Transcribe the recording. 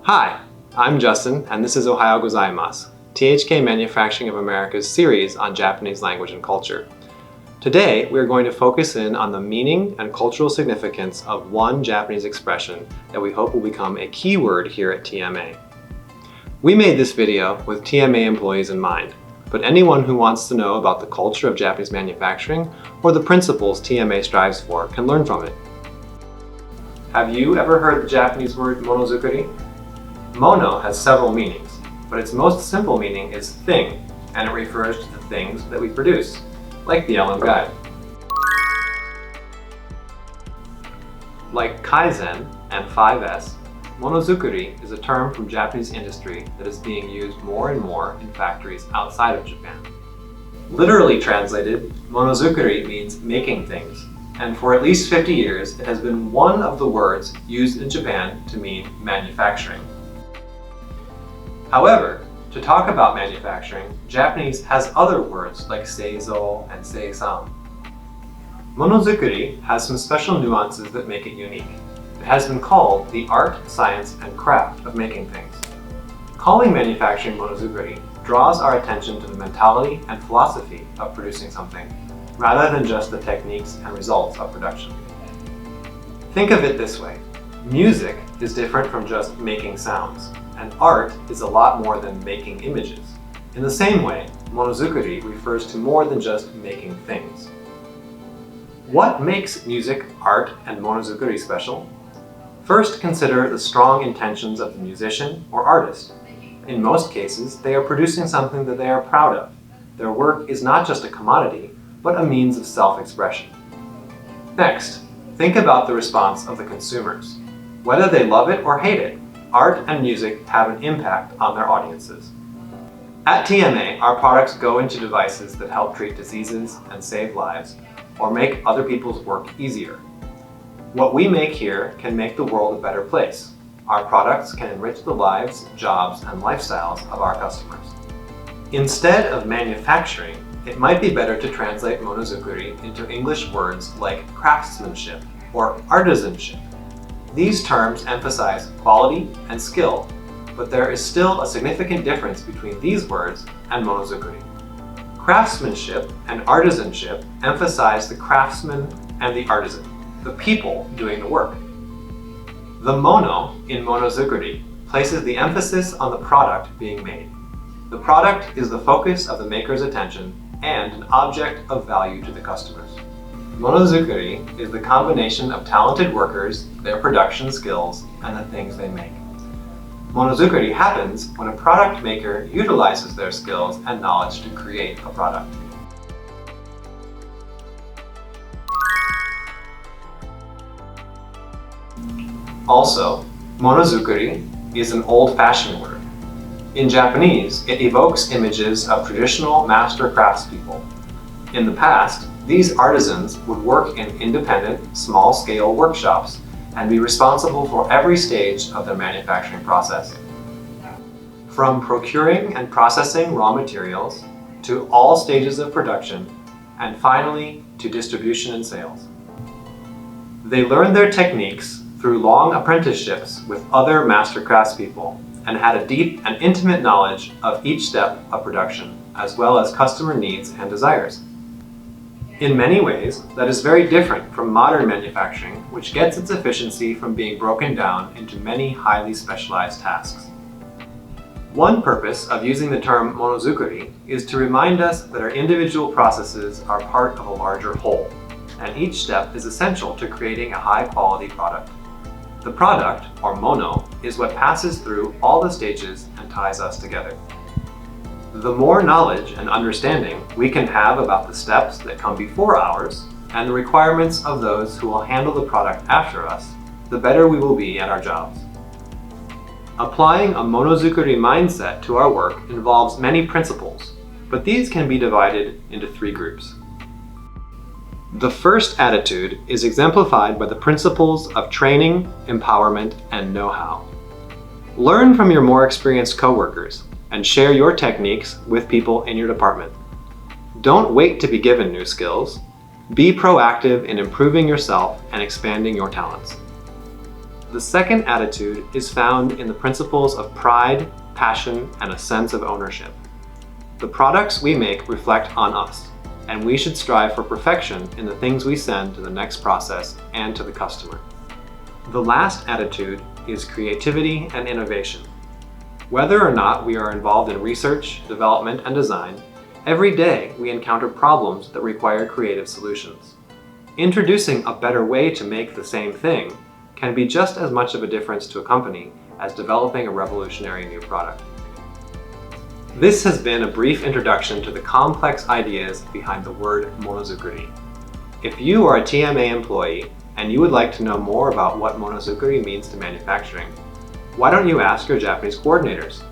Hi, I'm Justin, and this is Ohio Gozaimasu, THK Manufacturing of America's series on Japanese language and culture. Today, we are going to focus in on the meaning and cultural significance of one Japanese expression that we hope will become a keyword here at TMA. We made this video with TMA employees in mind, but anyone who wants to know about the culture of Japanese manufacturing or the principles TMA strives for can learn from it. Have you ever heard the Japanese word monozukuri? Mono has several meanings, but its most simple meaning is thing, and it refers to the things that we produce, like the yellow guide. Like Kaizen and 5S, monozukuri is a term from Japanese industry that is being used more and more in factories outside of Japan. Literally translated, monozukuri means making things, and for at least 50 years it has been one of the words used in Japan to mean manufacturing. However, to talk about manufacturing, Japanese has other words like seizo and seisan. Monozukuri has some special nuances that make it unique. It has been called the art, science, and craft of making things. Calling manufacturing monozukuri draws our attention to the mentality and philosophy of producing something, rather than just the techniques and results of production. Think of it this way. Music is different from just making sounds, and art is a lot more than making images. In the same way, monozukuri refers to more than just making things. What makes music, art, and monozukuri special? First, consider the strong intentions of the musician or artist. In most cases, they are producing something that they are proud of. Their work is not just a commodity, but a means of self-expression. Next, think about the response of the consumers. Whether they love it or hate it, art and music have an impact on their audiences. At TMA, our products go into devices that help treat diseases and save lives, or make other people's work easier. What we make here can make the world a better place. Our products can enrich the lives, jobs, and lifestyles of our customers. Instead of manufacturing, it might be better to translate monozukuri into English words like craftsmanship or artisanship. These terms emphasize quality and skill, but there is still a significant difference between these words and monozukuri. Craftsmanship and artisanship emphasize the craftsman and the artisan, the people doing the work. The mono in monozukuri places the emphasis on the product being made. The product is the focus of the maker's attention and an object of value to the customers. Monozukuri is the combination of talented workers, their production skills, and the things they make. Monozukuri happens when a product maker utilizes their skills and knowledge to create a product. Also, monozukuri is an old-fashioned word. In Japanese, it evokes images of traditional master craftspeople. In the past, these artisans would work in independent, small-scale workshops and be responsible for every stage of their manufacturing process. From procuring and processing raw materials, to all stages of production, and finally to distribution and sales. They learned their techniques through long apprenticeships with other master craftspeople and had a deep and intimate knowledge of each step of production, as well as customer needs and desires. In many ways, that is very different from modern manufacturing, which gets its efficiency from being broken down into many highly specialized tasks. One purpose of using the term monozukuri is to remind us that our individual processes are part of a larger whole, and each step is essential to creating a high-quality product. The product, or mono, is what passes through all the stages and ties us together. The more knowledge and understanding we can have about the steps that come before ours and the requirements of those who will handle the product after us, the better we will be at our jobs. Applying a monozukuri mindset to our work involves many principles, but these can be divided into 3 groups. The first attitude is exemplified by the principles of training, empowerment, and know-how. Learn from your more experienced coworkers and share your techniques with people in your department. Don't wait to be given new skills. Be proactive in improving yourself and expanding your talents. The second attitude is found in the principles of pride, passion, and a sense of ownership. The products we make reflect on us, and we should strive for perfection in the things we send to the next process and to the customer. The last attitude is creativity and innovation. Whether or not we are involved in research, development, and design, every day we encounter problems that require creative solutions. Introducing a better way to make the same thing can be just as much of a difference to a company as developing a revolutionary new product. This has been a brief introduction to the complex ideas behind the word Monozukuri. If you are a TMA employee and you would like to know more about what Monozukuri means to manufacturing, why don't you ask your Japanese coordinators?